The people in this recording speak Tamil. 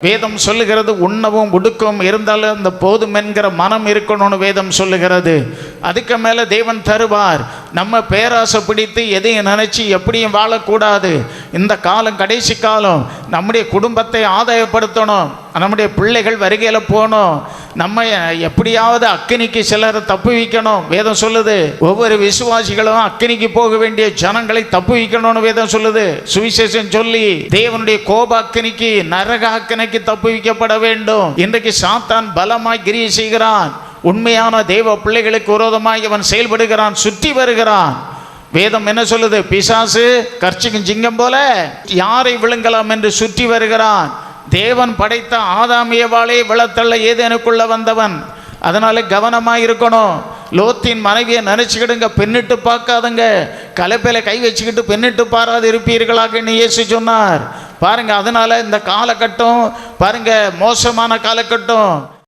வேதம் சொல்லுகிறது உண்ணவும் உடுக்கவும் இருந்தாலும் அந்த போதும் என்கிற மனம் இருக்கணும்னு வேதம் சொல்லுகிறது. அதுக்கு மேலே தேவன் தருவார். நம்ம பேராசை பிடித்து எதையும் நினச்சி எப்படியும் வாழக்கூடாது. இந்த காலம் கடைசி காலம். நம்முடைய குடும்பத்தை ஆதாயப்படுத்தணும், நம்முடைய பிள்ளைகள் வருகையில் போகணும், நம்ம எப்படியாவது அக்கினிக்கு சிலரை தப்பு வைக்கணும். வேதம் சொல்லுது ஒவ்வொரு விசுவாசிகளும் அக்கினிக்கு போக வேண்டிய ஜனங்களை தப்பு வைக்கணும்னு வேதம் சொல்லுது. சுவிசேஷம் சொல்லி தேவனுடைய கோப அக்கினிக்கு, நரக அக்கினிக்கு தப்பு வைக்கப்பட வேண்டும். இன்றைக்கு சாத்தான் பலமாய் கிரியை செய்கிறான். உண்மையான தேவ பிள்ளைகளுக்கு விரோதமாய் அவன் செயல்படுகிறான், சுற்றி வருகிறான். வேதம் என்ன சொல்லுது? பிசாசு கர்ச்சிக்கும் சிங்கம் போல யாரை விழுங்கலாம் என்று சுற்றி வருகிறான். தேவன் படைத்த ஆதாம் ஏவாளை விளத்தள்ள ஏதேனுக்குள்ள வந்தவன். அதனால கவனமாக இருக்கணும். லோத்தின் மனைவியை நினைச்சுக்கிடுங்க, பெண்ணிட்டு பார்க்காதுங்க. கலப்பையில் கை வச்சுக்கிட்டு பெண்ணிட்டு பாராது இருப்பீர்களாக இயேசு சொன்னார். பாருங்க, அதனால இந்த காலகட்டம் பாருங்க மோசமான காலகட்டம்.